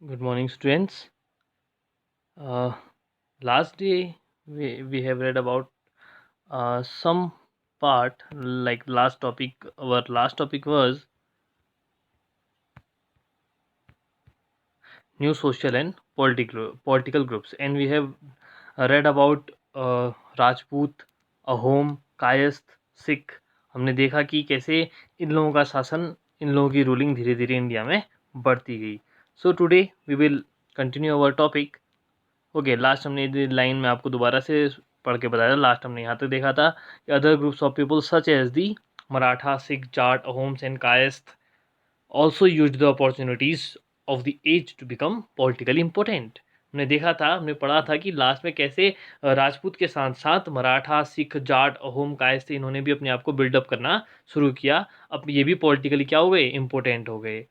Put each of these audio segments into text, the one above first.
Good morning, students. Uh, Last day we have read about some part like last topic. Our last topic was new social and political groups, and we have read about Rajput, Ahom, Kayastha, Sikh. हमने देखा कि कैसे इन लोगों का शासन, इन लोगों की ruling धीरे धीरे इंडिया में बढ़ती गई. So today we will continue our topic. Okay, last हमने लाइन में आपको दोबारा से पढ़ के बताया था. लास्ट हमने यहाँ तक देखा था कि other groups of people such as the Maratha, Sikh, Jat, Ahoms and Kayastha also use the opportunities of the age to become politically important. हमने देखा था, हमने पढ़ा था कि लास्ट में कैसे राजपूत के साथ साथ मराठा, सिख, जाट, अहोम, कायस्थ इन्होंने भी अपने आप को बिल्डअप करना शुरू किया. अब ये भी पॉलिटिकली क्या हो गए, इम्पोर्टेंट हो गए.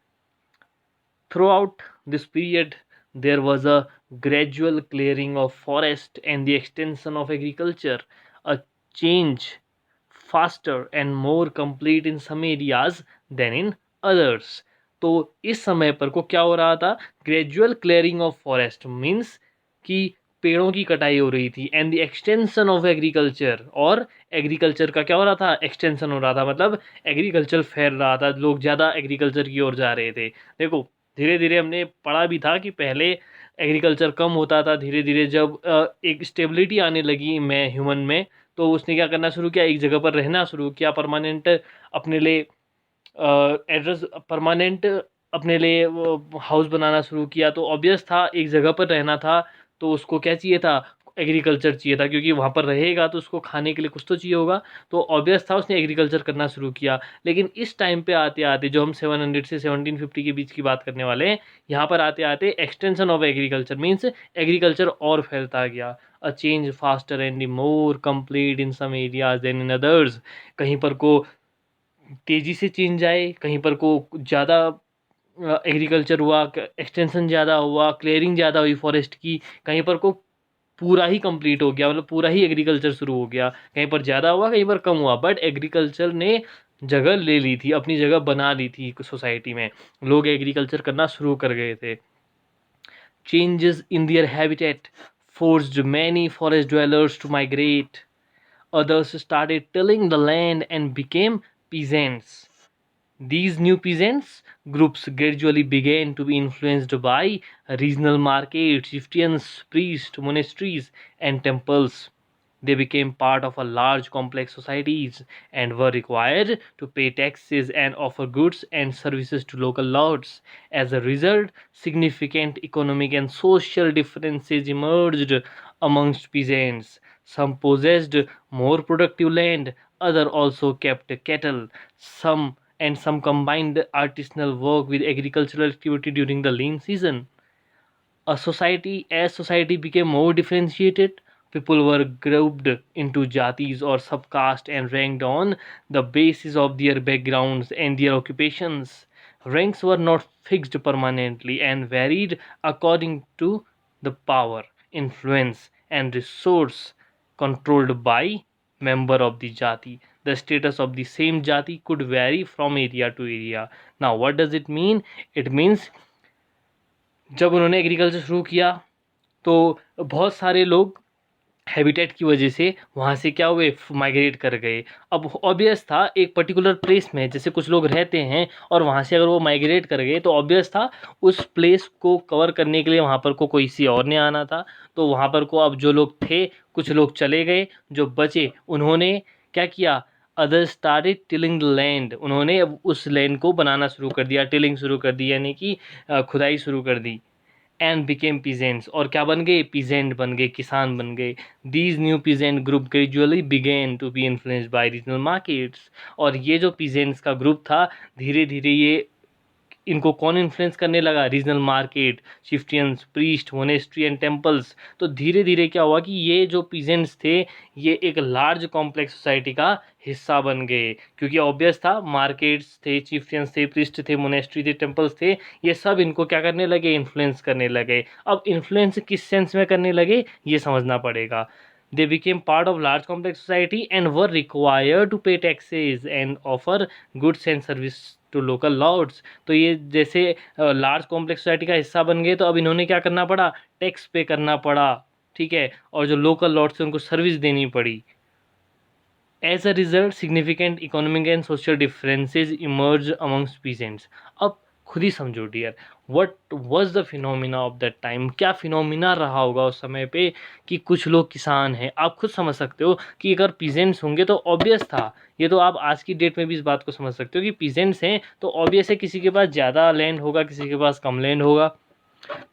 Throughout this period, there was a gradual clearing of forest and the extension of agriculture, a change faster and more complete in some areas than in others. तो इस समय पर को क्या हो रहा था, gradual clearing of forest means कि पेड़ों की कटाई हो रही थी, and the extension of agriculture, और एग्रीकल्चर का क्या हो रहा था, एक्सटेंशन हो रहा था. मतलब एग्रीकल्चर फैल रहा था, लोग ज़्यादा एग्रीकल्चर की ओर जा रहे थे. देखो, धीरे धीरे हमने पढ़ा भी था कि पहले एग्रीकल्चर कम होता था. धीरे धीरे जब एक स्टेबिलिटी आने लगी में ह्यूमन में, तो उसने क्या करना शुरू किया, एक जगह पर रहना शुरू किया, परमानेंट अपने लिए एड्रेस, परमानेंट अपने लिए हाउस बनाना शुरू किया. तो ऑब्वियस था, एक जगह पर रहना था तो उसको क्या चाहिए था, एग्रीकल्चर चाहिए था, क्योंकि वहाँ पर रहेगा तो उसको खाने के लिए कुछ तो चाहिए होगा. तो ऑब्वियस था, उसने एग्रीकल्चर करना शुरू किया. लेकिन इस टाइम पे आते आते, जो हम 700 से 1750 के बीच की बात करने वाले हैं, यहाँ पर आते आते extension of agriculture means agriculture और फैलता गया. A change faster and more complete in some areas than in others. कहीं पर को तेज़ी से चेंज आए, कहीं पर को ज़्यादा एग्रीकल्चर हुआ, एक्सटेंशन ज़्यादा हुआ, क्लियरिंग ज़्यादा हुई फॉरेस्ट की. कहीं पर को पूरा ही कंप्लीट हो गया, मतलब पूरा ही एग्रीकल्चर शुरू हो गया. कहीं पर ज़्यादा हुआ, कहीं पर कम हुआ, बट एग्रीकल्चर ने जगह ले ली थी, अपनी जगह बना ली थी सोसाइटी में. लोग एग्रीकल्चर करना शुरू कर गए थे. Changes in their habitat forced many forest dwellers to migrate. Others started tilling the land and became peasants. These new peasants groups gradually began to be influenced by regional markets, chieftains, priests, monasteries, and temples. They became part of a large complex societies and were required to pay taxes and offer goods and services to local lords. As a result, significant economic and social differences emerged amongst peasants. Some possessed more productive land, others also kept cattle. Some combined artisanal work with agricultural activity during the lean season. As society became more differentiated, people were grouped into jatis or subcaste and ranked on the basis of their backgrounds and their occupations. Ranks were not fixed permanently and varied according to the power, influence, and resource controlled by member of the jati. The status of the same jati could vary from area to area. Now, what does it mean? It means जब उन्होंने agriculture शुरू किया तो बहुत सारे लोग habitat की वजह से वहाँ से क्या हुए, माइग्रेट कर गए. अब ऑब्वियस था, एक पर्टिकुलर प्लेस में जैसे कुछ लोग रहते हैं और वहाँ से अगर वो माइग्रेट कर गए तो ऑब्वियस था उस प्लेस को कवर करने के लिए वहाँ पर को कोई सी और ने आना था. तो वहाँ पर को अब जो लोग थे, कुछ लोग चले गए, जो बचे उन्होंने क्या किया, other started tilling the land. उन्होंने अब उस लैंड को बनाना शुरू कर दिया, टिलिंग शुरू कर दी, यानी कि खुदाई शुरू कर दी. एंड बिकेम पीजेंट्स, और क्या बन गए, पीजेंट बन गए, किसान बन गए. These new peasant group gradually began to be influenced by regional markets. और ये जो पीजेंट्स का ग्रुप था, धीरे धीरे ये, इनको कौन इन्फ्लुएंस करने लगा, regional market, chieftains, priest, monastery and temples. तो धीरे धीरे क्या हुआ कि ये जो पीजेंट्स थे, ये एक लार्ज कॉम्प्लेक्स सोसाइटी का हिस्सा बन गए, क्योंकि ऑब्वियस था, मार्केट्स थे, चिफ्टियंस थे, प्रीस्ट थे, मोनेस्ट्री थे, टेम्पल्स थे, ये सब इनको क्या करने लगे, इन्फ्लुएंस करने लगे. अब इन्फ्लुएंस किस सेंस में करने लगे, ये समझना पड़ेगा. They became part of large complex society and were required to pay taxes and offer goods and service to local lords. तो ये जैसे लार्ज कॉम्प्लेक्स सोसाइटी का हिस्सा बन गए, तो अब इन्होंने क्या करना पड़ा, टैक्स पे करना पड़ा, ठीक है, और जो लोकल लॉर्ड्स हैं उनको सर्विस देनी पड़ी. As a result, significant economic and social differences emerge amongst peasants. अब खुद ही समझो dear, what was the phenomena of that time? क्या फिनोमिना रहा होगा उस समय पे कि कुछ लोग किसान हैं. आप खुद समझ सकते हो कि अगर पीजेंट्स होंगे तो ऑब्वियस था, ये तो आप आज की डेट में भी इस बात को समझ सकते हो कि पीजेंट्स हैं तो ऑब्वियस है किसी के पास ज़्यादा लैंड होगा, किसी के पास कम लैंड होगा.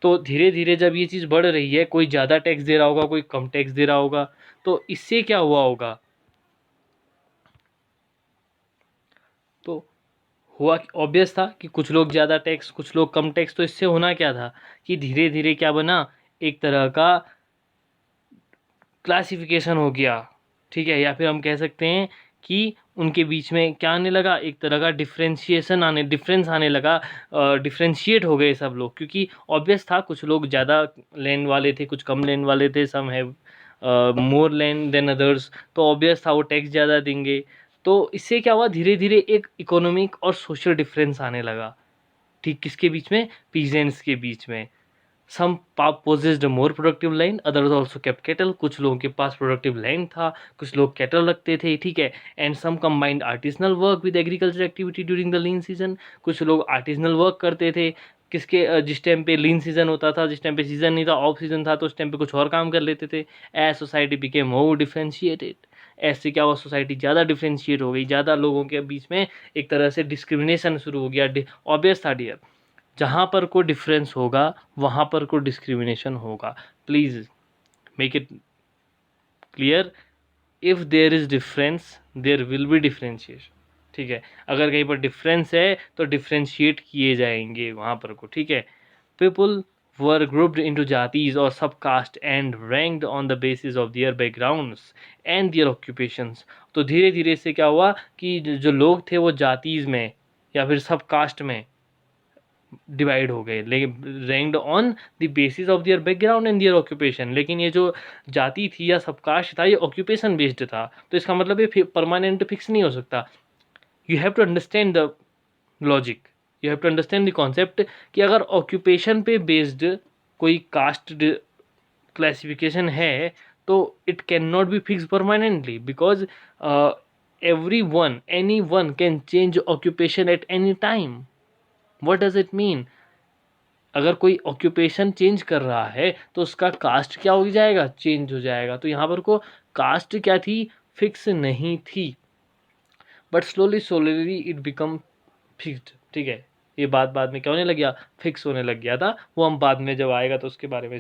तो धीरे धीरे जब ये चीज़ बढ़ रही है, कोई ज़्यादा टैक्स दे रहा होगा, कोई कम टैक्स दे रहा होगा, तो इससे क्या हुआ होगा, तो हुआ ऑब्वियस था कि कुछ लोग ज़्यादा टैक्स, कुछ लोग कम टैक्स. तो इससे होना क्या था कि धीरे धीरे क्या बना, एक तरह का क्लासिफिकेशन हो गया, ठीक है, या फिर हम कह सकते हैं कि उनके बीच में क्या आने लगा, एक तरह का डिफरेंस आने लगा, डिफ्रेंशिएट हो गए सब लोग, क्योंकि ऑब्वियस था कुछ लोग ज़्यादा लैंड वाले थे, कुछ कम लैंड वाले थे, some have more land than others, तो ऑब्वियस था वो टैक्स ज़्यादा देंगे. तो इससे क्या हुआ, धीरे धीरे एक इकोनॉमिक और सोशल डिफरेंस आने लगा, ठीक, किसके बीच में, पीजेंट्स के बीच में. सम possessed more productive land, others also kept cattle. कुछ लोगों के पास प्रोडक्टिव लैंड था, कुछ लोग कैटल रखते थे, ठीक है. And some combined artisanal work with agriculture activity during the lean season. कुछ लोग आर्टिसनल वर्क करते थे, जिस टाइम पे लीन सीजन होता था, जिस टाइम पे सीजन नहीं था, ऑफ सीजन था, तो उस टाइम पे कुछ और काम कर लेते थे. As society became more differentiated. ऐसे क्या हुआ, सोसाइटी ज़्यादा डिफ्रेंशिएट हो गई, ज़्यादा लोगों के बीच में एक तरह से डिस्क्रिमिनेशन शुरू हो गया. ऑब्वियस था डियर, जहाँ पर कोई डिफरेंस होगा वहाँ पर कोई डिस्क्रिमिनेशन होगा. Please make it clear, if there is difference there will be differentiation, ठीक है. अगर कहीं पर डिफरेंस है तो डिफ्रेंशिएट किए जाएंगे वहाँ पर को, ठीक है. People were grouped into jatis और subcaste and ranked on the basis of their backgrounds and their occupations. तो धीरे धीरे इससे क्या हुआ कि जो लोग थे वो जातीज में या फिर सब कास्ट में डिवाइड हो गए, लेकिन ranked on the basis of their background and their occupation. लेकिन ये जो जाति थी या सबकास्ट था, ये ऑक्यूपेशन बेस्ड था, तो इसका मतलब ये परमानेंट फिक्स नहीं हो सकता. You have to understand the logic, you have to understand the concept कि अगर ऑक्यूपेशन पे बेस्ड कोई कास्ट क्लासिफिकेशन है तो it can not be fix permanently, because every one, any one can change occupation at any time. What does it mean, अगर कोई occupation change कर रहा है तो उसका कास्ट क्या हो जाएगा, चेंज हो जाएगा. तो यहाँ पर को कास्ट क्या थी, फिक्स नहीं थी, but slowly it become fixed, ठीक है. ये बाद में क्या होने लग गया, फिक्स होने लग गया था, वो हम बाद में जब आएगा तो उसके बारे में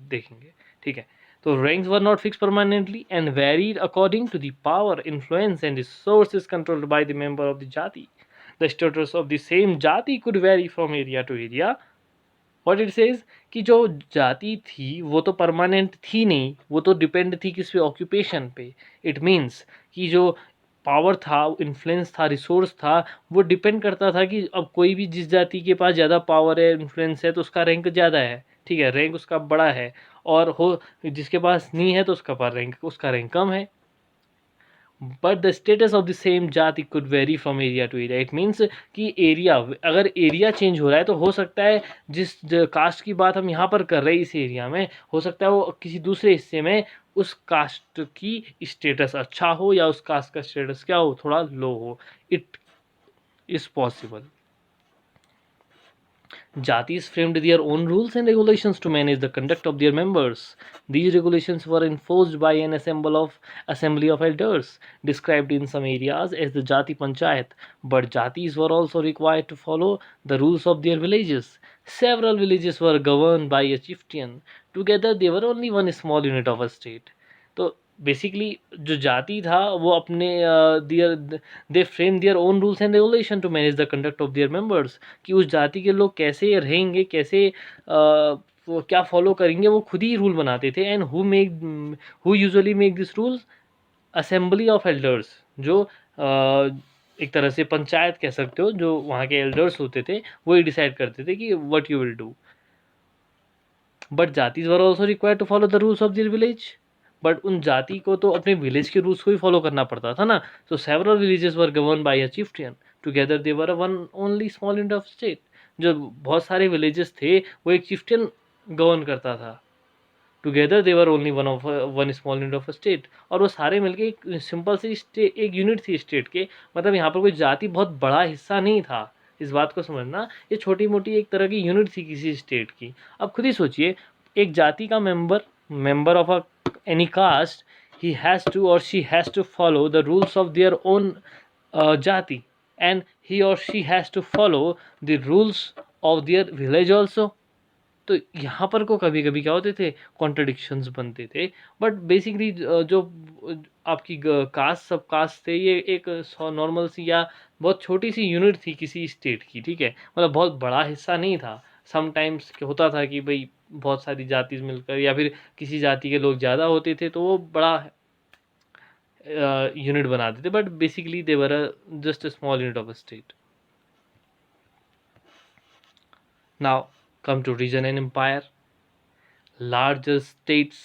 देखेंगे, ठीक है. तो ranks were not fixed permanently and varied according to the power, influence and resources controlled by the member of the jati. The status of the same jati could vary from area to area. What it says कि जो जाति थी वो तो permanent थी नहीं, वो तो डिपेंड थी किस पे, ऑक्यूपेशन पे. इट मीन्स कि जो पावर था, इन्फ्लुएंस था, रिसोर्स था, वो डिपेंड करता था कि अब कोई भी जिस जाति के पास ज़्यादा पावर है, इन्फ्लुएंस है, तो उसका रैंक ज़्यादा है, ठीक है, रैंक उसका बड़ा है. और हो जिसके पास नहीं है तो उसका रैंक कम है. But the status of the same jati could vary from area to area. It means कि एरिया, अगर एरिया चेंज हो रहा है तो हो सकता है जिस कास्ट की बात हम यहाँ पर कर रहे हैं इस एरिया में, हो सकता है वो किसी दूसरे हिस्से में उस कास्ट की स्टेटस अच्छा हो या उस कास्ट का स्टेटस क्या हो, थोड़ा लो हो. It is possible. Jatis framed their own rules and regulations to manage the conduct of their members. These regulations were enforced by an assembly of elders, described in some areas as the Jati Panchayat, but Jatis were also required to follow the rules of their villages. Several villages were governed by a chieftain. Together they were only one small unit of a state. तो basically जो जाति था वो अपने they frame their own rules and regulation to manage the conduct of their members, कि उस जाति के लोग कैसे रहेंगे, कैसे वो क्या फॉलो करेंगे, वो खुद ही रूल बनाते थे. And who usually make this rules, assembly of elders, जो एक तरह से पंचायत कह सकते हो, जो वहाँ के एल्डर्स होते थे वही डिसाइड करते थे कि what you will do. But jatis were also required to follow the rules of their village. But उन जाति को तो अपने विलेज के रूल्स को ही फॉलो करना पड़ता था ना. So several villages were govern by a chieftain. Together they were one only small unit of state. जो बहुत सारे विलेजेस थे वो एक चिफ्टियन गवर्न करता था. Together they were only one small unit of state. और वो सारे मिलके एक सिंपल सी एक यूनिट थी स्टेट के. मतलब यहाँ पर कोई जाति बहुत बड़ा हिस्सा नहीं था. इस बात को समझना, ये छोटी मोटी एक तरह की यूनिट थी किसी स्टेट की. अब खुद ही सोचिए, एक जाति का member of a any caste, he has to और she has to follow the rules of their own jati, and he और she has to follow the rules of their village also. तो यहाँ पर को कभी कभी क्या होते थे, कॉन्ट्रडिक्शंस बनते थे. बट बेसिकली जो आपकी कास्ट सब कास्ट थे, ये एक नॉर्मल सी या बहुत छोटी सी यूनिट थी किसी स्टेट की. ठीक है, मतलब बहुत बड़ा हिस्सा नहीं था. समटाइम्स होता था कि भाई बहुत सारी जाति मिलकर, या फिर किसी जाति के लोग ज़्यादा होते थे तो वो बड़ा यूनिट बनाते थे. But basically they were just a small unit of a state. Now come to region and empire. Larger states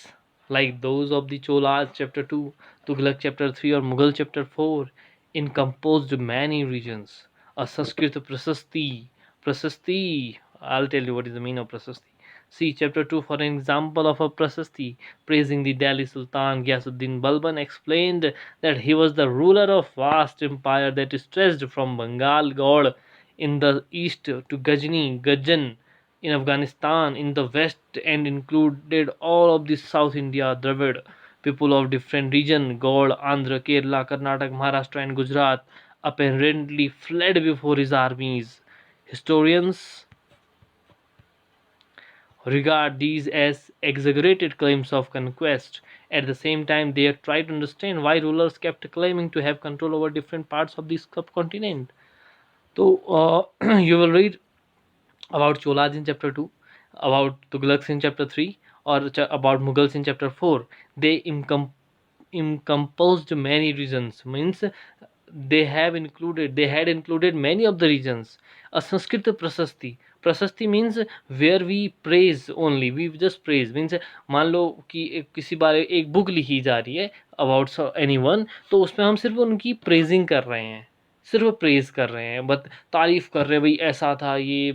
like those of the Cholas chapter 2, Tughlaq chapter 3 or Mughal chapter 4 encompassed many regions. A Sanskrit Prasasti, I'll tell you what is the meaning of Prasasti. See chapter 2 for an example of a Prasasti praising the Delhi Sultan Ghiyasuddin Balban explained that he was the ruler of vast empire that stretched from Bengal God in the east to Gajan in Afghanistan in the west, and included all of the South India. Dravid people of different regions, Gaud, Andhra, Kerala, Karnataka, Maharashtra, and Gujarat, apparently fled before his armies. Historians regard these as exaggerated claims of conquest. At the same time, they try to understand why rulers kept claiming to have control over different parts of the subcontinent. So, you will read about Cholas in chapter 2, about Tughlaqs in chapter 3, or about Mughals in chapter 4. They encompassed many regions, means they had included many of the regions. A Sanskrit Prasasti means where we praise only, we just praise, means मान लो कि किसी बारे एक book लिखी जा रही है about anyone, तो उसमें हम सिर्फ उनकी प्रेजिंग कर रहे हैं, सिर्फ प्रेज कर रहे हैं, बट तारीफ कर रहे हैं, भाई ऐसा था ये,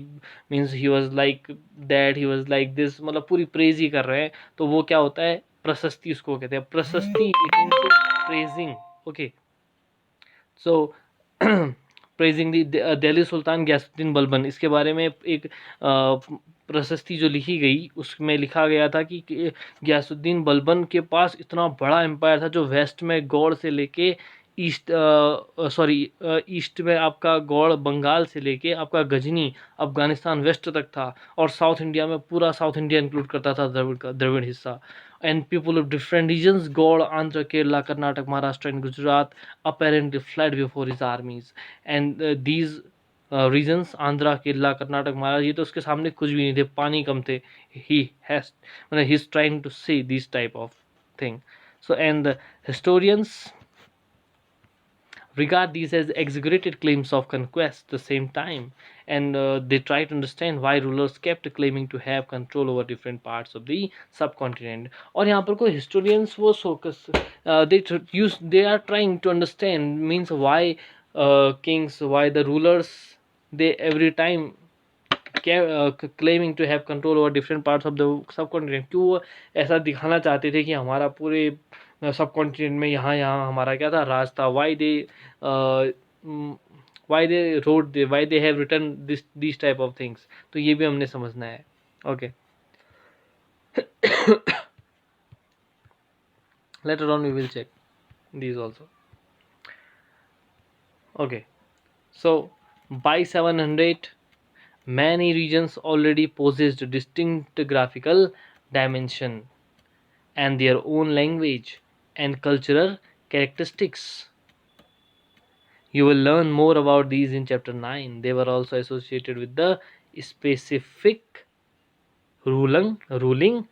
means he was like that, he was like this, मतलब पूरी प्रेज ही कर रहे हैं. तो वो क्या होता है, प्रशस्ति उसको कहते हैं. Prashasti it means praising. Okay, so praising the Delhi sultan Ghiyasuddin Balban, इसके बारे में एक प्रशस्ति जो लिखी गई उसमें लिखा गया था कि गयासुद्दीन बलबन के पास इतना बड़ा एम्पायर था, जो वेस्ट में गौड़ से लेके ईस्ट ईस्ट में आपका गौड़ बंगाल से लेके आपका गजनी अफगानिस्तान वेस्ट तक था, और साउथ इंडिया में पूरा साउथ इंडिया इंक्लूड करता था, द्रविड़ हिस्सा. And people of different regions, Gauda, Andhra, Kerala, Karnataka, Maharashtra and Gujarat apparently fled before his armies. And these regions, Andhra, Kerala, Karnataka, Maharashtra, ये तो उसके सामने कुछ भी नहीं थे, पानी कम थे. he has मतलब he is trying to say this type of thing. So and the historians regard these as exaggerated claims of conquest at the same time, and they try to understand why rulers kept claiming to have control over different parts of the subcontinent. और यहाँ पर कोई historians वो focus they are trying to understand, means why kings, why the rulers, they every time claiming to have control over different parts of the subcontinent. क्यों वो ऐसा दिखाना चाहते थे कि हमारा पूरे सब कॉन्टिनेंट में यहाँ यहाँ हमारा क्या था, राज था. Why they have written this type of things. तो ये भी हमने समझना है. Okay, later on we will check these also. Okay, so by 700 many regions already possessed distinct graphical dimension and their own language and cultural characteristics. You will learn more about these in chapter 9. They were also associated with the specific ruling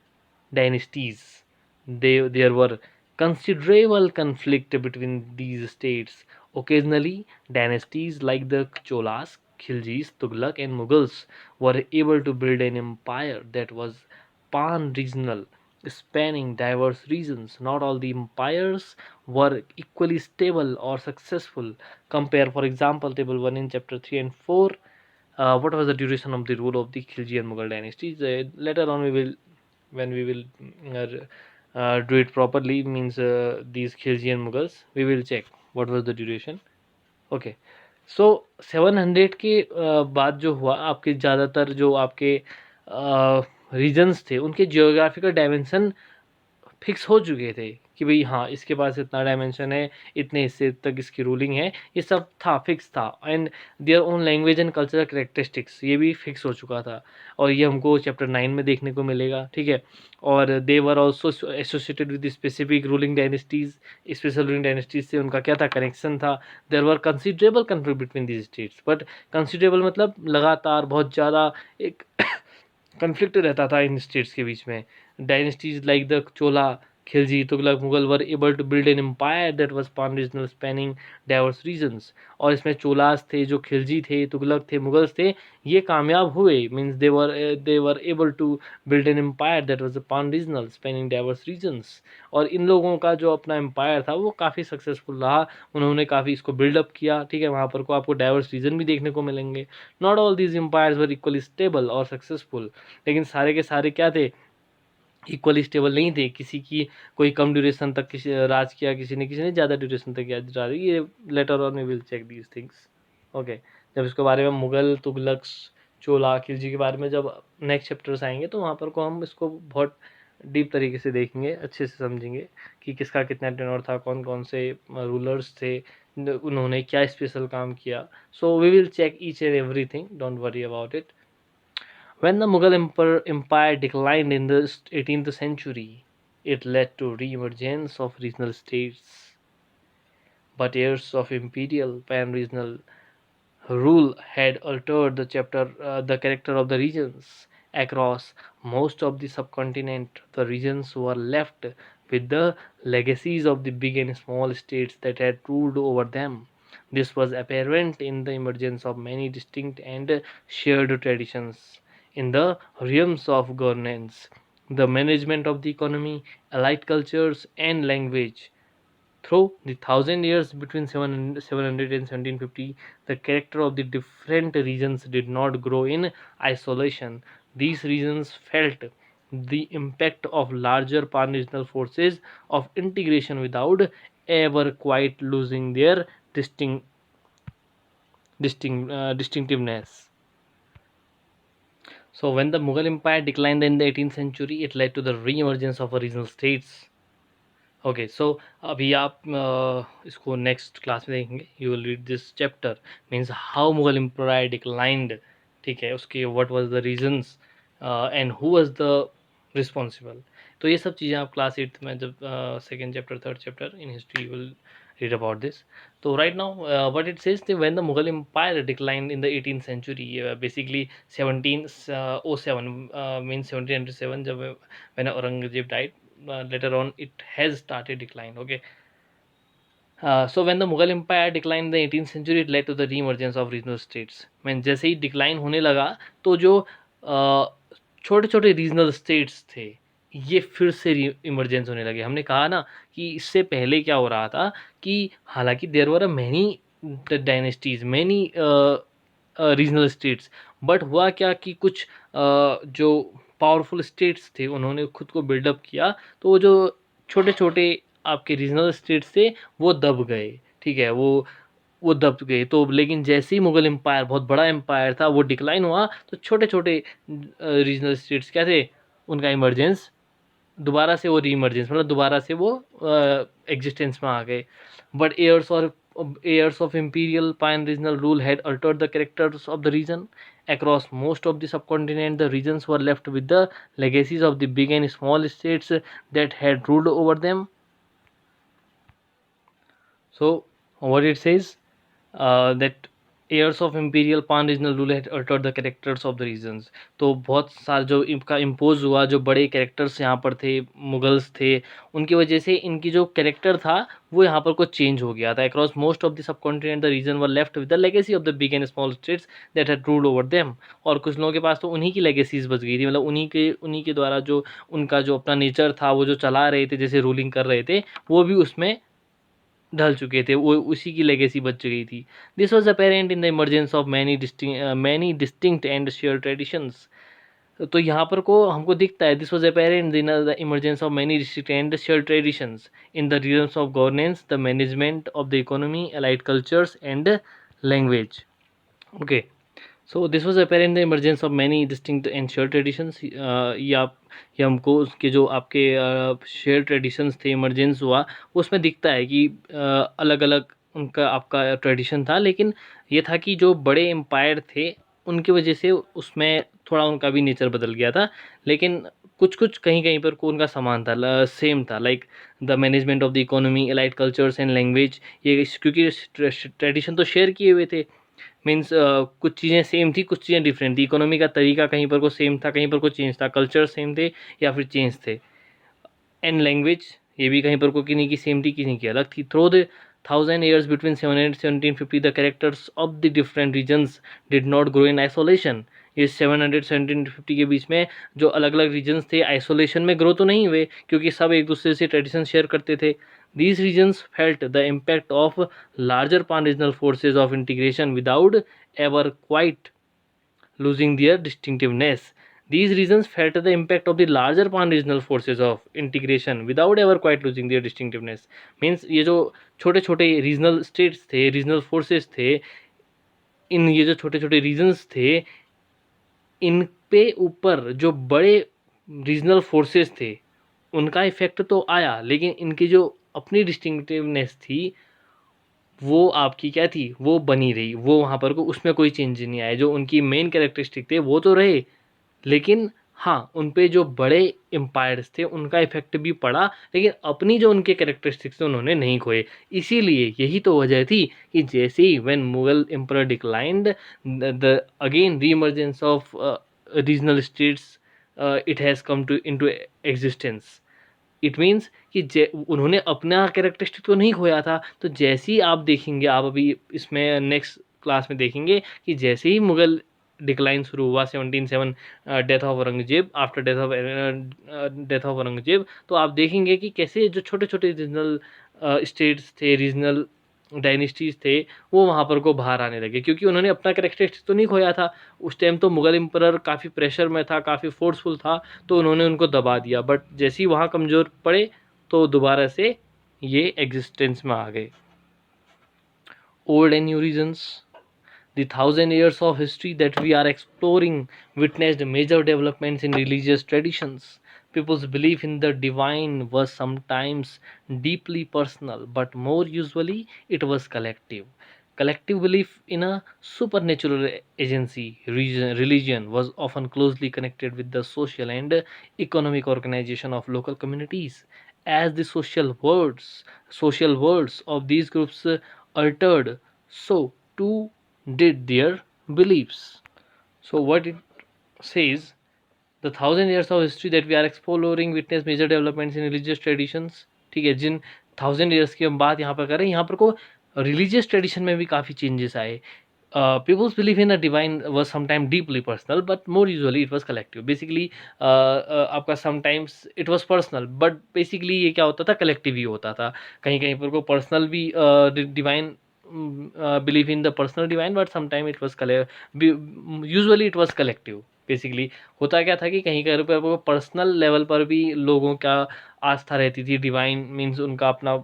dynasties. There were considerable conflict between these states. Occasionally, dynasties like the Cholas, Khiljis, Tughlaq, and Mughals were able to build an empire that was pan-regional, spanning diverse regions. Not all the empires were equally stable or successful. Compare, for example, table 1 in chapter 3 and 4. What was the duration of the rule of the Khilji and Mughal dynasties? Later on, we will, when we will do it properly, means these Khilji and Mughals, we will check what was the duration. Okay, so 700 के बाद जो हुआ, आपके ज़्यादातर जो आपके regions थे उनके जियोग्राफिकल डायमेंशन फिक्स हो चुके थे कि भाई हाँ, इसके पास इतना डायमेंशन है, इतने हिस्से तक इसकी रूलिंग है, ये सब था, फिक्स था। And their own language and cultural characteristics, ये भी फिक्स हो चुका था, और ये हमको चैप्टर 9 में देखने को मिलेगा, ठीक है। और they were also associated with specific ruling dynasties, special ruling dynasties से उनका क्या था, कनेक्शन था। There were considerable conflict between these states, but considerable मतलब लगातार बहुत ज़्यादा एक कन्फ्लिक्ट रहता था इन स्टेट्स के बीच में। Dynasties like the Chola, Khalji, Tughlaq, Mughal were able to build an empire that was pan regional spanning diverse regions. और इसमें चोलास थे, जो खिलजी थे, तुगलक थे, मुगल्स थे, ये कामयाब हुए। Means they were able to build an empire that was pan regional spanning diverse regions. और इन लोगों का जो अपना एम्पायर था वो काफ़ी सक्सेसफुल रहा, उन्होंने काफ़ी इसको बिल्डअप किया, ठीक है। वहाँ पर को आपको डाइवर्स रीजन भी देखने को मिलेंगे। Not all these empires were equally stable और सक्सेसफुल, लेकिन सारे के सारे क्या थे, इक्वली स्टेबल नहीं थे। किसी की कोई कम ड्यूरेशन तक किसी राज किया, किसी ने ज़्यादा ड्यूरेशन तक राज, ये later on we will check these things. Okay, जब इसके बारे में मुगल, तुगलक, चोला, खिलजी के बारे में जब नेक्स्ट चैप्टर्स आएंगे तो वहाँ पर को हम इसको बहुत डीप तरीके से देखेंगे, अच्छे से समझेंगे कि किसका कितना टेन्योर था, कौन कौन से रूलर्स थे, उन्होंने क्या स्पेशल काम किया। So we will check each and everything, don't worry about it. When the Mughal Empire declined in the 18th century, it led to re-emergence of regional states. But years of imperial pan-regional rule had altered the character of the regions. Across most of the subcontinent, the regions were left with the legacies of the big and small states that had ruled over them. This was apparent in the emergence of many distinct and shared traditions in the realms of governance, the management of the economy, allied cultures, and language. Through the 1,000 years between 700 and 1750, the character of the different regions did not grow in isolation. These regions felt the impact of larger pan-regional forces of integration without ever quite losing their distinctiveness. So, when the Mughal Empire declined in the 18th century, it led to the re-emergence of regional states. Okay, so अभी आप इसको next class में देखेंगे। You will read this chapter, means how Mughal empire declined, ठीक है, उसके what was the reasons and who was the responsible. तो ये सब चीज़ें आप क्लास 8th में जब second chapter, third chapter in history you will read about this. So right now, what it says, when the Mughal Empire declined in the 18th century, basically 1707, means 1707, जब when Aurangzeb died. Later on it has started decline. Okay, so when the Mughal Empire declined in the 18th century, it led to the re-emergence of regional states. मैं जैसे ही decline होने लगा तो जो छोटे छोटे regional states थे ये फिर से इमरजेंस होने लगे। हमने कहा ना कि इससे पहले क्या हो रहा था कि हालांकि there were many dynasties, many regional states, but हुआ क्या कि कुछ जो पावरफुल स्टेट्स थे उन्होंने खुद को बिल्डअप किया, तो वो जो छोटे छोटे आपके रीजनल स्टेट्स थे वो दब गए, ठीक है, वो दब गए। तो लेकिन जैसे ही मुगल एम्पायर बहुत बड़ा एम्पायर था वो डिक्लाइन हुआ तो छोटे छोटे रीजनल स्टेट्स क्या थे, उनका इमरजेंस दोबारा से, वो रीइमर्जेंस मतलब दोबारा से वो एग्जिस्टेंस में आ गए। But years of imperial pan-regional rule had altered the characters of the region. Across most of the subcontinent, the regions were left with the legacies of the big and small states that had ruled over them. So, what it says, that years of imperial पान regional rule had altered the characters of the regions. तो बहुत सारा जो इनका impose हुआ, जो बड़े characters यहाँ पर थे, मुगल्स थे, उनकी वजह से इनकी जो कैरेक्टर था वो यहाँ पर कुछ चेंज हो गया था। Across most of the subcontinent the region were left with the legacy of the big and small states that had ruled over them. और कुछ लोगों के पास तो उन्हीं की लेगेसीज बच गई थी, मतलब उन्हीं के द्वारा जो उनका जो अपना नेचर था, वो जो चला रहे थे, जैसे रूलिंग कर रहे थे, वो भी उसमें ढल चुके थे, वो उसी की लेगेसी बच चुकी थी। This was apparent in the emergence of many distinct and share traditions. तो यहाँ पर को हमको दिखता है, this was apparent in the emergence of many district and share traditions in the regimes of governance, the management of the economy, allied cultures and language. Okay, so this was apparent the emergence of many distinct and share traditions. ये हमको उसके जो आपके share traditions थे, emergence हुआ, उसमें दिखता है कि अलग अलग उनका आपका ट्रेडिशन था, लेकिन ये था कि जो बड़े एम्पायर थे उनकी वजह से उसमें थोड़ा उनका भी नेचर बदल गया था, लेकिन कुछ कुछ कहीं कहीं पर को उनका समान था, सेम था। Like the management of the economy, allied cultures and language, ये क्योंकि ट्रेडिशन तो शेयर किए हुए थे, मीन्स कुछ चीज़ें सेम थी, कुछ चीज़ें डिफरेंट थी। इकोनॉमी का तरीका कहीं पर को सेम था, कहीं पर को चेंज था, कल्चर सेम थे या फिर चेंज थे। एंड लैंग्वेज, ये भी कहीं पर को किन्हीं की सेम थी, किन्हीं की अलग थी। Through the 1000 years between 700 1750 the characters of the different regions did not grow in isolation। ये 700 1750 के बीच में जो अलग अलग रीजन्स थे, आइसोलेशन में ग्रो तो नहीं हुए, क्योंकि सब एक दूसरे से ट्रेडिशन शेयर करते थे। These regions felt the impact of larger pan-regional forces of integration without ever quite losing their distinctiveness। These regions felt the impact of the larger pan-regional forces of integration without ever quite losing their distinctiveness। Means ये जो छोटे छोटे regional states थे, regional forces थे, इन ये जो छोटे छोटे रीजन्स थे, इन पे ऊपर जो बड़े रीजनल फोर्सेस थे उनका इफेक्ट तो आया, लेकिन इनकी जो अपनी डिस्टिंक्टिवनेस थी वो आपकी क्या थी, वो बनी रही, वो वहाँ पर को उसमें कोई चेंज नहीं आया। जो उनकी मेन कैरेक्टरिस्टिक थे वो तो रहे, लेकिन हाँ, उन पे जो बड़े एम्पायर्स थे उनका इफेक्ट भी पड़ा, लेकिन अपनी जो उनके कैरेक्टरिस्टिक्स थे उन्होंने नहीं खोए। इसीलिए यही तो वजह थी कि जैसे ही when Mughal emperor declined, the again reemergence of regional states, it has come to into existence. It means कि उन्होंने अपना कैरेक्टरिस्टिक तो नहीं खोया था। तो जैसे ही आप देखेंगे, आप अभी इसमें नेक्स्ट क्लास में देखेंगे कि जैसे ही मुगल डिक्लाइन शुरू हुआ 1707 death of Aurangzeb, after death of Aurangzeb, तो आप देखेंगे कि कैसे जो छोटे छोटे रीजनल स्टेट्स थे, रीजनल डायनेस्टीज थे, वो वहाँ पर को बाहर आने लगे, क्योंकि उन्होंने अपना कैरेक्टरिस्टिक तो नहीं खोया था। उस टाइम तो मुगल एम्परर काफ़ी प्रेशर में था, काफ़ी फोर्सफुल था, तो उन्होंने उनको दबा दिया, बट जैसे ही वहाँ कमज़ोर पड़े तो दोबारा से ये एग्जिस्टेंस में आ गए। Old and new regions, the 1000 years of history that we are exploring witnessed major developments in religious traditions. People's belief in the divine was sometimes deeply personal, but more usually it was collective. Collective belief in a supernatural agency, religion was often closely connected with the social and economic organization of local communities. As the social worlds of these groups altered, so too did their beliefs. So what it says, the 1000 years of history that we are exploring witness major developments in religious traditions। ठीक है, जिन 1000 years की हम बात यहाँ पर कर रहे हैं, यहाँ पर को रिलीजियस ट्रेडिशन में भी काफ़ी चेंजेस आए। People's belief in a divine was sometimes deeply personal, but more usually it was collective। Basically आपका sometimes it was personal, but basically ये क्या होता था, कलेक्टिव ही होता था। कहीं कहीं पर को पर्सनल भी divine believe in the personal divine, but sometime it was usually it was collective। Basically होता क्या था कि कहीं कहीं पर वो पर्सनल लेवल पर भी लोगों का आस्था रहती थी, डिवाइन मीन्स उनका अपना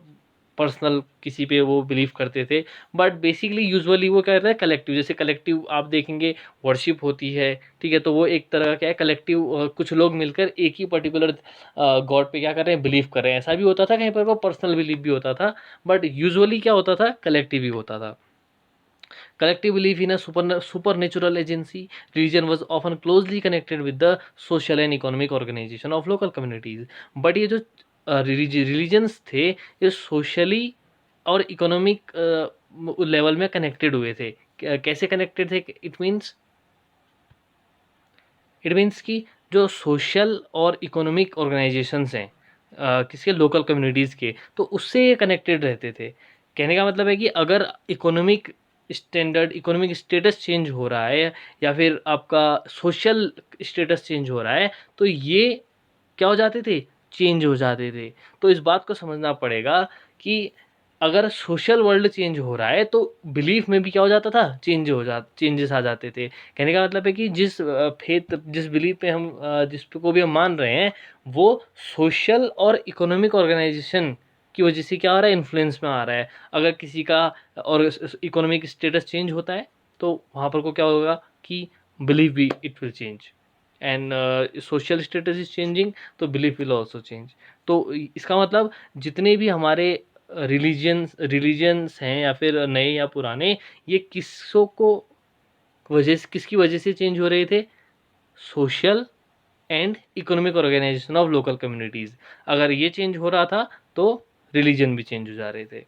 पर्सनल किसी पे वो बिलीव करते थे, बट बेसिकली यूजुअली वो क्या रहता है, कलेक्टिव। जैसे कलेक्टिव आप देखेंगे वर्शिप होती है, ठीक है, तो वो एक तरह का क्या है, कलेक्टिव, कुछ लोग मिलकर एक ही पर्टिकुलर गॉड पे क्या कर रहे हैं, बिलीव कर रहे हैं। ऐसा भी होता था कहीं पर, वो पर्सनल बिलीव भी होता था, बट यूजुअली क्या होता था, कलेक्टिव ही होता था। Collective belief in a supernatural agency, religion was often closely connected with the social and economic organization of local communities। But ये जो रिलीजन्स थे, ये सोशली और इकोनॉमिक लेवल में कनेक्टेड हुए थे। कैसे कनेक्टेड थे? इट मीन्स कि जो सोशल और इकोनॉमिक ऑर्गेनाइजेशंस हैं किसके, लोकल कम्युनिटीज़ के, तो उससे ये कनेक्टेड रहते थे। कहने का मतलब है कि अगर इकोनॉमिक स्टेटस चेंज हो रहा है या फिर आपका सोशल स्टेटस चेंज हो रहा है, तो ये क्या हो जाते थे, चेंज हो जाते थे। तो इस बात को समझना पड़ेगा कि अगर सोशल वर्ल्ड चेंज हो रहा है तो बिलीफ में भी क्या हो जाता था, चेंजेस आ जाते थे। कहने का मतलब है कि जिस बिलीफ पे हम जिस पे को भी हम मान रहे हैं, वो सोशल और इकोनॉमिक ऑर्गेनाइजेशन की वजह से क्या हो रहा है, इन्फ्लुएंस में आ रहा है। अगर किसी का और इकोनॉमिक स्टेटस चेंज होता है तो वहाँ पर को क्या होगा कि बिलीफ भी it will change, and social status is changing तो बिलीफ विल ऑल्सो चेंज। तो इसका मतलब जितने भी हमारे रिलीजन्स हैं या फिर नए या पुराने, ये किसकी वजह से चेंज हो रहे थे, social and economic organisation of local communities. अगर ये चेंज हो रहा था तो रिलीजन भी चेंज हो जा रहे थे।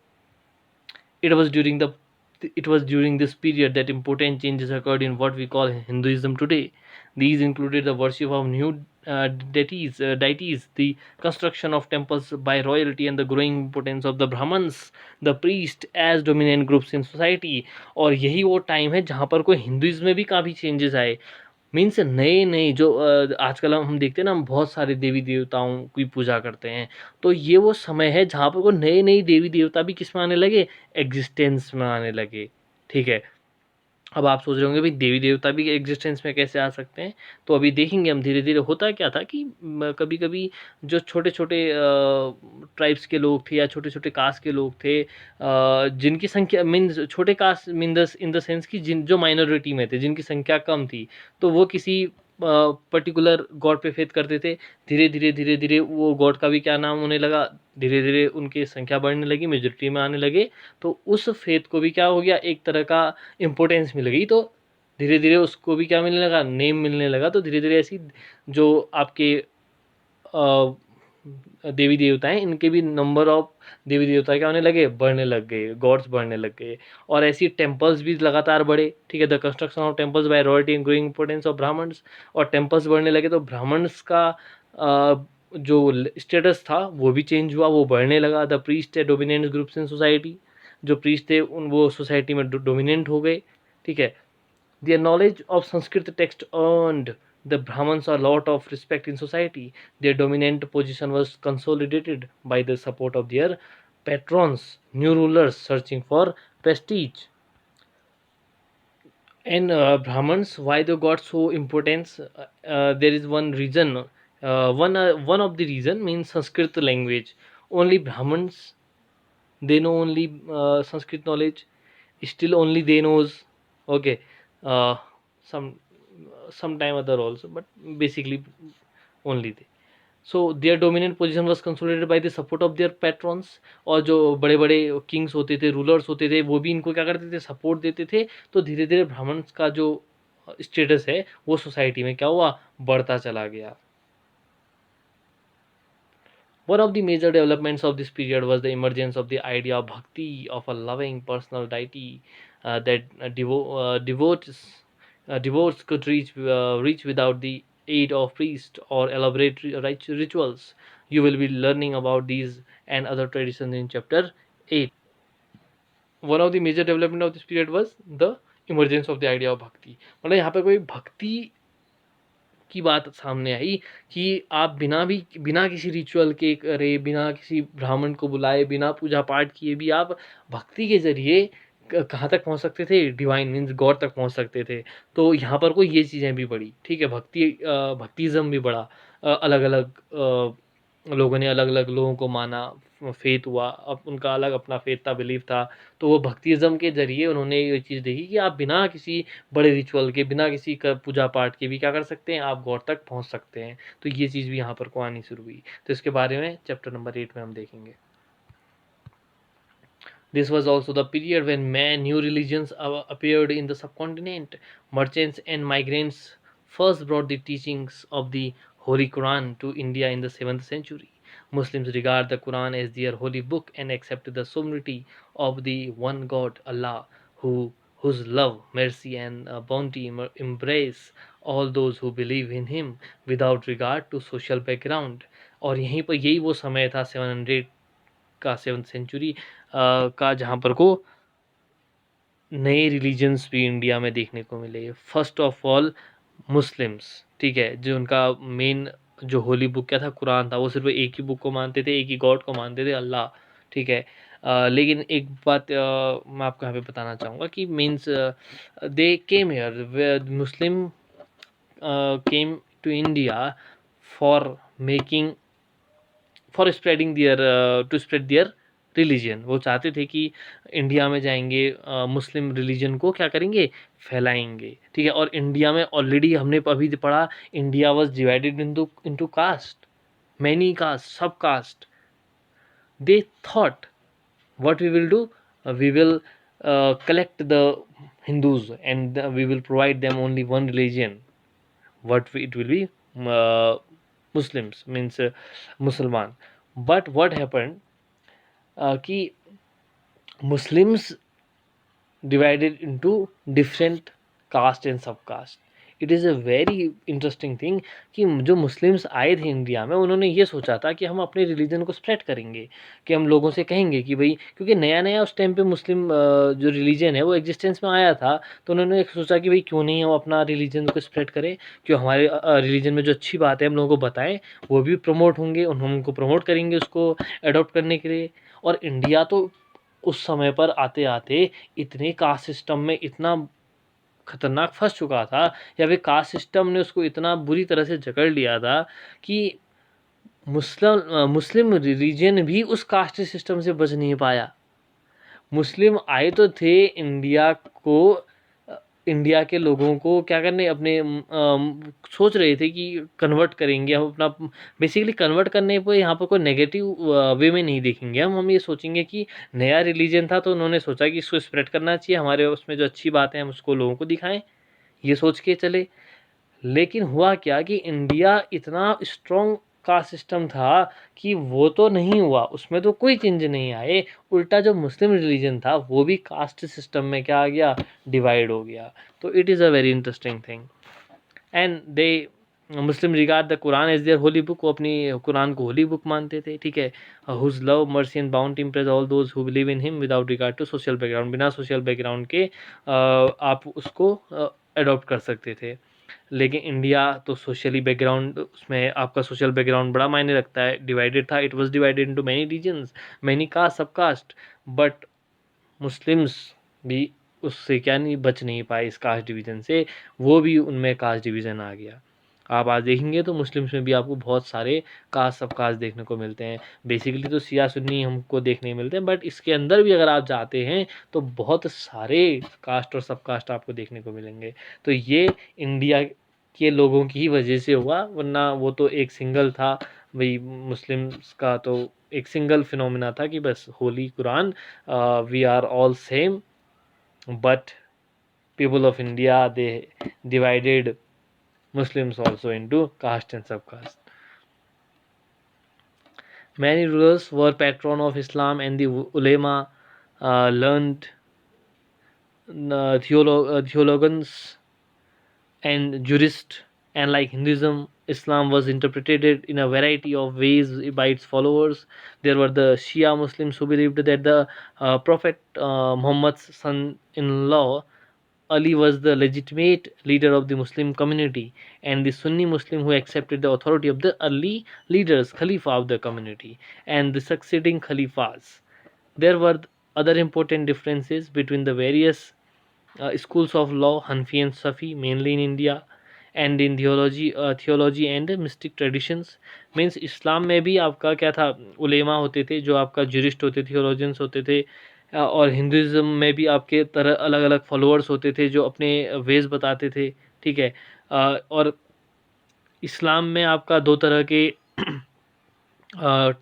It was during the it was during this period that important changes occurred in what we call Hinduism today. These included the worship of new deities, the construction of temples by royalty, and the growing importance of the Brahmins, the priest, as dominant groups in society. और यही वो time है जहाँ पर कोई Hinduism में भी काफ़ी चेंजेस आए। मीन्स नए नए जो आजकल हम देखते हैं ना, हम बहुत सारे देवी देवताओं की पूजा करते हैं, तो ये वो समय है जहाँ पर वो नए नए देवी देवता भी किस में आने लगे, एग्जिस्टेंस में आने लगे। ठीक है, अब आप सोच रहे होंगे भाई देवी देवता भी एग्जिस्टेंस में कैसे आ सकते हैं, तो अभी देखेंगे हम धीरे धीरे। होता क्या था कि कभी कभी जो छोटे छोटे ट्राइब्स के लोग थे या छोटे छोटे कास्ट के लोग थे, जिनकी संख्या मीन्स छोटे caste means in the sense कि जिन जो माइनॉरिटी में थे, जिनकी संख्या कम थी, तो वो किसी पर्टिकुलर गॉड पे फेथ करते थे। धीरे धीरे वो गॉड का भी क्या नाम होने लगा, धीरे धीरे उनकी संख्या बढ़ने लगी, मेजोरिटी में आने लगे, तो उस फेथ को भी क्या हो गया, एक तरह का इम्पोर्टेंस मिल गई। तो धीरे धीरे उसको भी क्या मिलने लगा, नेम मिलने लगा। तो धीरे धीरे ऐसी जो आपके देवी देवता हैं, इनके भी नंबर ऑफ देवी देवता क्या होने लगे, बढ़ने लग गए, गॉड्स बढ़ने लग गए। और ऐसी टेम्पल्स भी लगातार बढ़े। ठीक है, the construction of temples by royalty and growing importance of Brahmans. और टेम्पल्स बढ़ने लगे तो ब्राह्मण्स का जो स्टेटस था वो भी चेंज हुआ, वो बढ़ने लगा। द प्रीस्ट है डोमिनेंट ग्रुप्स इन सोसाइटी, जो प्रीस्ट थे उन वो सोसाइटी में डोमिनेंट हो गए। ठीक है, their knowledge of Sanskrit text earned the Brahmins a lot of respect in society. Their dominant position was consolidated by the support of their patrons, new rulers searching for prestige. And Brahmins, why they got so importance? There is one reason. One of the reason means Sanskrit language. Only Brahmins, they know only Sanskrit knowledge. Still only they knows. Okay, uh, some sometime other also, but basically only they. So their dominant position was consolidated by the support of their patrons. और जो बड़े बड़े Kings होते थे, rulers होते थे, वो भी इनको क्या करते थे, सपोर्ट देते थे। तो धीरे धीरे ब्राह्मण्स का जो स्टेटस है वो सोसाइटी में क्या हुआ, बढ़ता चला गया। One of the major developments of this period was the emergence of the idea of bhakti, of a loving personal deity that devotees could reach without the aid of priest or elaborate rituals. You will be learning about these and other traditions in chapter 8. One of the major development of this period was the emergence of the idea of bhakti. मतलब यहाँ पे कोई भक्ति की बात सामने आई कि आप बिना किसी रिचुअल के करे, बिना किसी ब्राह्मण को बुलाए, बिना पूजा पाठ किए भी आप भक्ति के ज़रिए कहाँ तक पहुँच सकते थे, डिवाइन मीन्स गॉड तक पहुँच सकते थे। तो यहाँ पर कोई ये चीज़ें भी बढ़ी। ठीक है, भक्तिज़्म भी बढ़ा। अलग अलग लोगों ने अलग अलग लोगों को माना, फेथ हुआ, अब उनका अलग अपना फेथ था, बिलीफ था। तो वो भक्तिज़्म के ज़रिए उन्होंने ये चीज़ देखी कि आप बिना किसी बड़े रिचुअल के, बिना किसी का पूजा पाठ के भी क्या कर सकते हैं, आप गॉड तक पहुंच सकते हैं। तो ये चीज़ भी यहाँ पर को आनी शुरू हुई। तो इसके बारे में चैप्टर नंबर 8 में हम देखेंगे। This was also the period when new religions appeared in the subcontinent. Merchants and migrants first brought the teachings of the Holy Quran to India in the 7th century. Muslims regard the Quran as their holy book and accept the sovereignty of the one God, Allah, who whose love, mercy, and bounty embrace all those who believe in him without regard to social background. और यहीं पर यही वो समय था 700 का, 7th century का, जहाँ पर को नए रिलीजन्स भी इंडिया में देखने को मिले। फर्स्ट ऑफ ऑल मुस्लिम्स, ठीक है, जो उनका मेन जो होली बुक क्या था, कुरान था, वो सिर्फ एक ही बुक को मानते थे, एक ही गॉड को मानते थे, अल्लाह, ठीक है। लेकिन एक बात मैं आपको यहाँ पे बताना चाहूँगा कि means they came here, Muslim came to India for making, for spreading their, to spread their religion. वो चाहते थे कि इंडिया में जाएंगे, मुस्लिम रिलीजन को क्या करेंगे, फैलाएंगे, ठीक है। और इंडिया में ऑलरेडी हमने अभी पढ़ा, India was divided into caste, many caste, सब caste. They thought what we will do, we will collect the Hindus and we will provide them only one religion, it will be uh, Muslims, means Musalman. But what happened, कि Muslims divided into different caste and subcaste. It is a very interesting thing कि जो Muslims आए थे India में, उन्होंने ये सोचा था कि हम अपने रिलीजन को स्प्रेड करेंगे, कि हम लोगों से कहेंगे कि भाई, क्योंकि नया नया उस टाइम पे मुस्लिम जो रिलीजन है वो एग्जिस्टेंस में आया था, तो उन्होंने एक सोचा कि भाई क्यों नहीं हम अपना रिलीजन को स्प्रेड करें, क्यों हमारे रिलीजन में जो अच्छी बात है हम लोगों को बताएं, वो भी प्रमोट होंगे, हम उनको प्रमोट करेंगे उसको अडॉप्ट करने के लिए। और इंडिया तो उस समय पर आते आते इतने कास्ट सिस्टम में इतना खतरनाक फंस चुका था, या फिर कास्ट सिस्टम ने उसको इतना बुरी तरह से जकड़ लिया था कि मुस्लिम रिलीजन भी उस कास्ट सिस्टम से बच नहीं पाया। मुस्लिम आए तो थे इंडिया को, इंडिया के लोगों को क्या करने, अपने सोच रहे थे कि कन्वर्ट करेंगे हम अपना, बेसिकली कन्वर्ट करने पर यहाँ पर कोई नेगेटिव वे में नहीं देखेंगे हम ये सोचेंगे कि नया रिलीजन था तो उन्होंने सोचा कि इसको स्प्रेड करना चाहिए, हमारे उसमें जो अच्छी बातें हैं हम उसको लोगों को दिखाएं, ये सोच के चले। लेकिन हुआ क्या कि इंडिया इतना स्ट्रॉन्ग कास्ट सिस्टम था कि वो तो नहीं हुआ, उसमें तो कोई चेंज नहीं आए, उल्टा जो मुस्लिम रिलीजन था वो भी कास्ट सिस्टम में क्या आ गया, डिवाइड हो गया। तो it is a very interesting thing. And they Muslim regard the Quran as their holy book, वो अपनी कुरान को होली बुक मानते थे, ठीक है। Whose love mercy and bounty impress all those who believe in him without regard to social background, बिना social background के आप उसको अडॉप्ट कर सकते थे। लेकिन इंडिया तो सोशली बैकग्राउंड, उसमें आपका सोशल बैकग्राउंड बड़ा मायने रखता है, डिवाइडेड था, it was divided into many regions, many caste, सब कास्ट। बट मुस्लिम्स भी उससे क्या नहीं, बच नहीं पाए इस कास्ट डिवीज़न से, वो भी उनमें कास्ट डिवीज़न आ गया। आप आज देखेंगे तो मुस्लिम्स में भी आपको बहुत सारे कास्ट, सब कास्ट देखने को मिलते हैं। बेसिकली तो शिया सुन्नी हमको देखने मिलते हैं, बट इसके अंदर भी अगर आप जाते हैं तो बहुत सारे कास्ट और सब कास्ट आपको देखने को मिलेंगे। तो ये इंडिया के लोगों की ही वजह से हुआ, वरना वो तो एक सिंगल था भाई, मुस्लिम्स का तो एक सिंगल फिनोमिना था कि बस holy Quran, we are all same, but people of India, they divided Muslims also into caste and subcaste. Many rulers were patron of Islam, and the ulema, learned theologians and jurists, and like Hinduism, Islam was interpreted in a variety of ways by its followers. There were the Shia Muslims who believed that the Prophet Muhammad's son-in-law Ali was the legitimate leader of the Muslim community, and the Sunni Muslim who accepted the authority of the early leaders, Khalifa of the community, and the succeeding Khalifas. There were other important differences between the various schools of law, Hanfi and Safi, mainly in India, and in theology and mystic traditions. Means Islam में भी आपका क्या था, उलेमा होते थे जो आपका jurist होते थे, थियोलॉजियंस होते थे, और हिंदुज़म में भी आपके तरह अलग अलग फॉलोअर्स होते थे जो अपने वेज बताते थे, ठीक है। और इस्लाम में आपका दो तरह के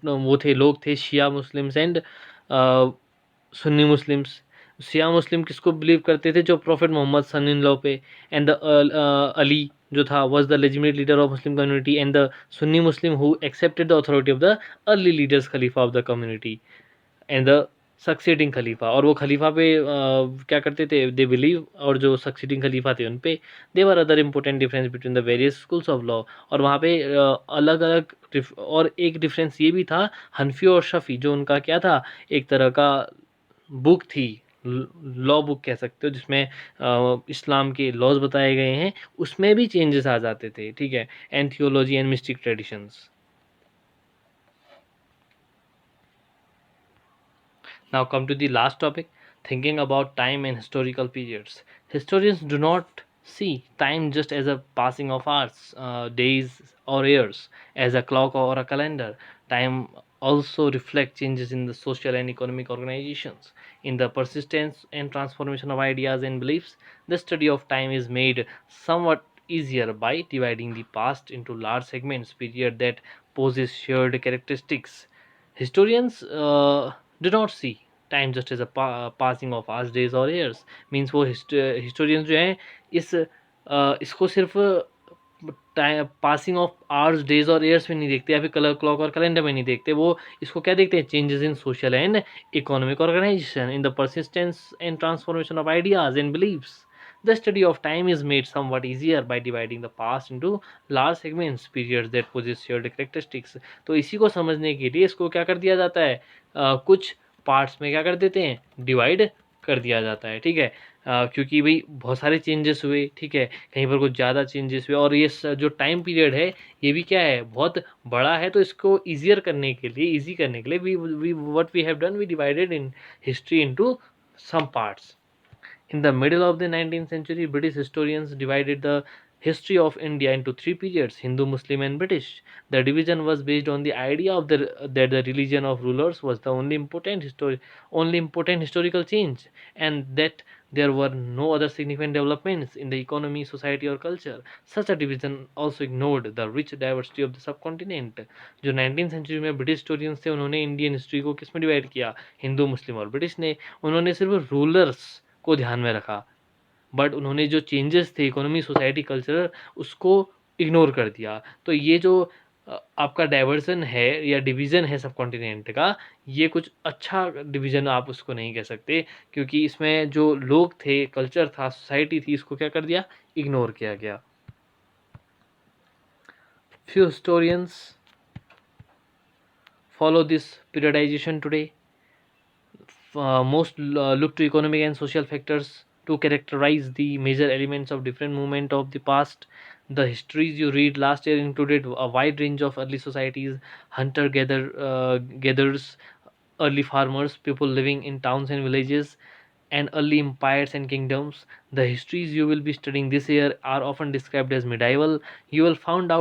वो थे, लोग थे, Shia Muslims and Sunni Muslims. Shia Muslim किसको बिलीव करते थे, जो prophet Mohammad son in law पे, एंड द अली जो था was the legitimate leader of Muslim community, and the Sunni Muslim who accepted the authority of the early leaders खलीफा of the community, and the succeeding खलीफा, और वो खलीफा पे क्या करते थे, दे बिलीव, और जो सक्सीडिंग खलीफा थे उन पे there were other important difference between the various schools of law. और वहाँ पे अलग अलग, और एक डिफरेंस ये भी था, हनफी और शफी जो उनका क्या था, एक तरह का बुक थी, लॉ बुक कह सकते हो, जिसमें इस्लाम के लॉज बताए गए हैं, उसमें भी चेंजेस आ जाते थे, ठीक है, and theology and mistake traditions. Now come to the last topic, thinking about time and historical periods. Historians do not see time just as a passing of hours, days or years, as a clock or a calendar. Time also reflects changes in the social and economic organizations, in the persistence and transformation of ideas and beliefs. The study of time is made somewhat easier by dividing the past into large segments, period that poses shared characteristics. Historians do not see time just as a passing of hours, days और years. Means वो historians जो हैं इस इसको सिर्फ time passing of hours, days और years में नहीं देखते, या फिर कलर क्लॉक और कैलेंडर में नहीं देखते, वो इसको क्या देखते हैं, changes in social and economic organisation, in the persistence and transformation of ideas and beliefs. The study of time is made somewhat easier by dividing the past into large segments, periods that possess shared characteristics. तो इसी को समझने के लिए इसको क्या कर दिया जाता है, कुछ पार्ट्स में क्या कर देते हैं, डिवाइड कर दिया जाता है, ठीक है। क्योंकि भाई बहुत सारे चेंजेस हुए, ठीक है, कहीं पर कुछ ज़्यादा चेंजेस हुए, और ये जो टाइम पीरियड है ये भी क्या है, बहुत बड़ा है, तो इसको ईजियर करने के लिए, ईजी करने के लिए we what we have done, we divided in history into some parts. In the middle of the 19th century, British historians divided the history of India into three periods: Hindu, Muslim, and British. The division was based on the idea of that the religion of rulers was the only important historical change, and that there were no other significant developments in the economy, society, or culture. Such a division also ignored the rich diversity of the subcontinent. जो 19th century में British historians थे, उन्होंने Indian history को किस में divide किया, हिंदू, मुस्लिम और British ने. उन्होंने सिर्फ रूलर्स को ध्यान में रखा, बट उन्होंने जो चेंजेस थे इकोनॉमी, सोसाइटी, कल्चर, उसको इग्नोर कर दिया. तो ये जो आपका डाइवर्सन है या डिवीज़न है सब कॉन्टिनेंट का, ये कुछ अच्छा डिवीज़न आप उसको नहीं कह सकते, क्योंकि इसमें जो लोग थे, कल्चर था, सोसाइटी थी, इसको क्या कर दिया, इग्नोर किया गया. Few historians follow this periodization today. Most look to economic and social factors to characterize the major elements of different movement of the past. The histories you read last year included a wide range of early societies: gatherers, early farmers, people living in towns and villages, and early empires and kingdoms. The histories you will be studying this year are often described as medieval. You will find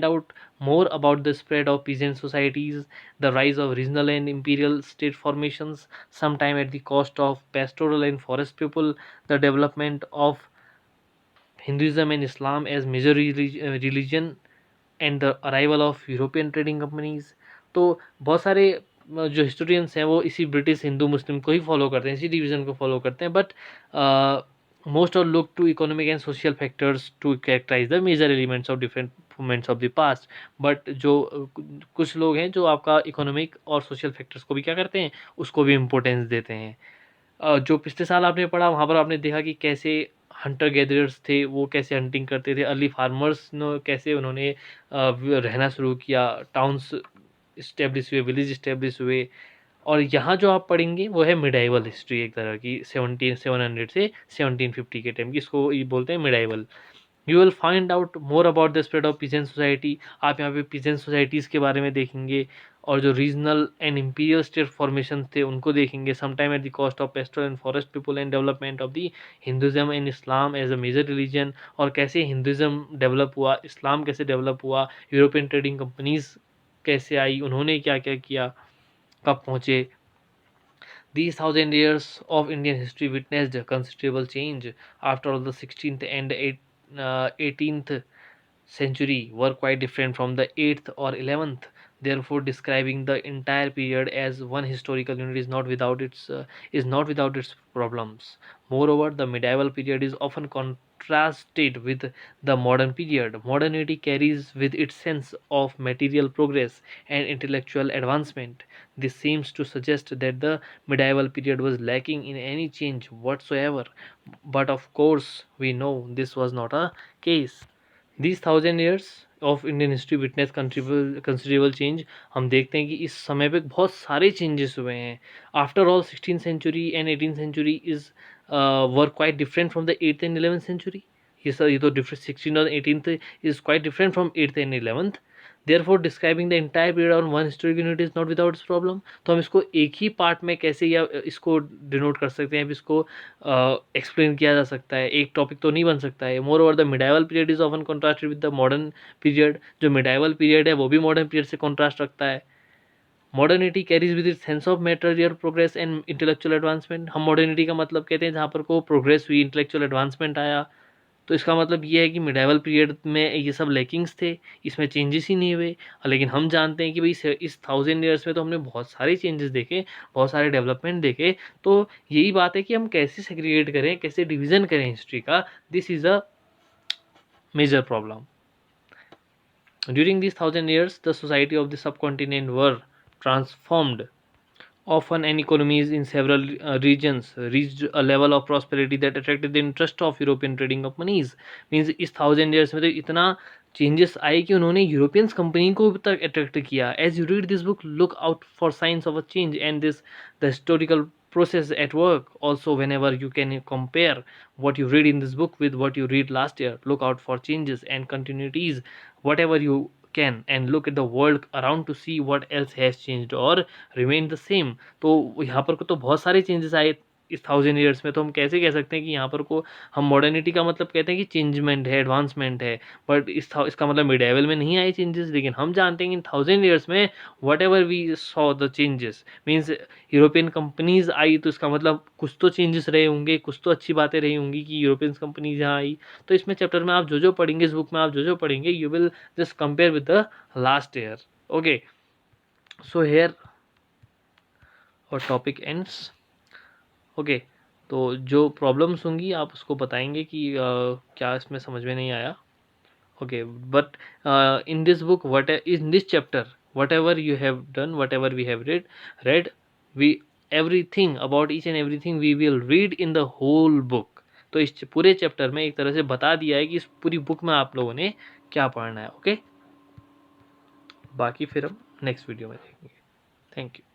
out more about the spread of peasant societies, the rise of regional and imperial state formations, sometime at the cost of pastoral and forest people, the development of Hinduism and Islam as major religion, and the arrival of European trading companies. तो बहुत सारे जो historians हैं वो इसी British, Hindu, मुस्लिम को ही follow करते हैं, इसी डिवीज़न को फॉलो करते हैं, but most of look to economic and social factors to characterise the major elements of different movements of the past. But जो कुछ लोग हैं जो आपका इकोनॉमिक और सोशल फैक्टर्स को भी क्या करते हैं, उसको भी इम्पोर्टेंस देते हैं. जो पिछले साल आपने पढ़ा, वहाँ पर आपने देखा कि कैसे हंटर गैदरर्स थे, वो कैसे हंटिंग करते थे, अर्ली फार्मर्स ने कैसे उन्होंने रहना शुरू किया, टाउन्स इस्टेब्लिश हुए, विलेज इस्टेब्लिश हुए. और यहाँ जो आप पढ़ेंगे वो है मिडाइवल हिस्ट्री, एक तरह की 1700 से 1750 के टाइम की, इसको ये बोलते हैं medieval. You will find out more about the spread of peasant society. आप यहाँ पे पीजेंट सोसाइटीज़ के बारे में देखेंगे, और जो regional and imperial state formation थे उनको देखेंगे, sometime at the cost of pastoral and forest people, and development of the Hinduism and Islam as a major religion. और कैसे हिंदुज़म डेवलप हुआ, इस्लाम कैसे डेवलप हुआ, यूरोपियन ट्रेडिंग कंपनीज कैसे आई, उन्होंने क्या क्या किया, कब पहुँचे. These thousand years of Indian history witnessed a considerable change. After all, the 16th and 18th century were quite different from the 8th or 11th. Therefore, describing the entire period as one historical unit is not without its problems. Moreover, the medieval period is often contrasted with the modern period. Modernity carries with it sense of material progress and intellectual advancement. This seems to suggest that the medieval period was lacking in any change whatsoever. But of course, we know this was not a case. These 1000 years of Indian history witness considerable change. हम देखते हैं कि इस समय पे बहुत सारे changes हुए हैं. After all 16th century and 18th century is were quite different from the 8th and 11th century. ये तो डिफरेंट 16 और 18th is quite different from 8th and 11th. Therefore, describing the entire period on one historic unit is not without its problem. तो हम इसको एक ही part में कैसे या इसको डिनोट कर सकते हैं, इसको एक्सप्लेन किया जा सकता है. एक टॉपिक तो नहीं बन सकता है. More over the medieval period is often contrasted with the modern period. जो मिडाइवल पीरियड है वो भी मॉडर्न पीरियड से कॉन्ट्रास्ट रखता है. Modernity carries with it sense of material progress and intellectual advancement. हम मॉडर्निटी का मतलब कहते हैं जहाँ पर को प्रोग्रेस हुई, इंटेलेक्चुअल एडवांसमेंट आया. तो इसका मतलब ये है कि मिडाइवल पीरियड में ये सब लैकिंग्स थे, इसमें चेंजेस ही नहीं हुए. लेकिन हम जानते हैं कि भाई इस 1000 years में तो हमने बहुत सारे चेंजेस देखे, बहुत सारे डेवलपमेंट देखे. तो यही बात है कि हम कैसे सेग्रीगेट करें, कैसे डिवीज़न करें हिस्ट्री का. This is a major problem. During this 1000 years the society of the subcontinent were transformed. Often, and economies in several regions reached a level of prosperity that attracted the interest of European trading companies. Means इस 1000 years में तो इतना changes आए कि उन्होंने Europeans company को तक attract किया. As you read this book, look out for science of a change and this the historical process at work. Also, whenever you can compare what you read in this book with what you read last year, look out for changes and continuities whatever you can, and look at the world around to see what else has changed or remained the same. तो यहाँ पर को तो बहुत सारे changes आए इस 1000 years में. तो हम कैसे कह सकते हैं कि यहाँ पर को हम मॉडर्निटी का मतलब कहते हैं कि चेंजमेंट है, एडवांसमेंट है. बट इसका मतलब मिडाइवल में नहीं आए चेंजेस. लेकिन हम जानते हैं कि इन 1000 years में whatever we saw the changes means European companies आई. तो इसका मतलब कुछ तो चेंजेस रहे होंगे, कुछ तो अच्छी बातें रही होंगी कि यूरोपियन कंपनीज यहाँ आई. तो इसमें चैप्टर में आप जो पढ़ेंगे, इस बुक में आप जो पढ़ेंगे, you will just compare with the last year. Okay, so here और टॉपिक एंड्स. ओके, तो जो प्रॉब्लम्स होंगी आप उसको बताएंगे कि क्या इसमें समझ में नहीं आया. Okay, but in this book what in this chapter whatever you have done, whatever we have read we everything about each and everything we will read in the whole book. तो इस पूरे chapter में एक तरह से बता दिया है कि इस पूरी बुक में आप लोगों ने क्या पढ़ना है. ओके, बाकी फिर हम नेक्स्ट वीडियो में देखेंगे. Thank you.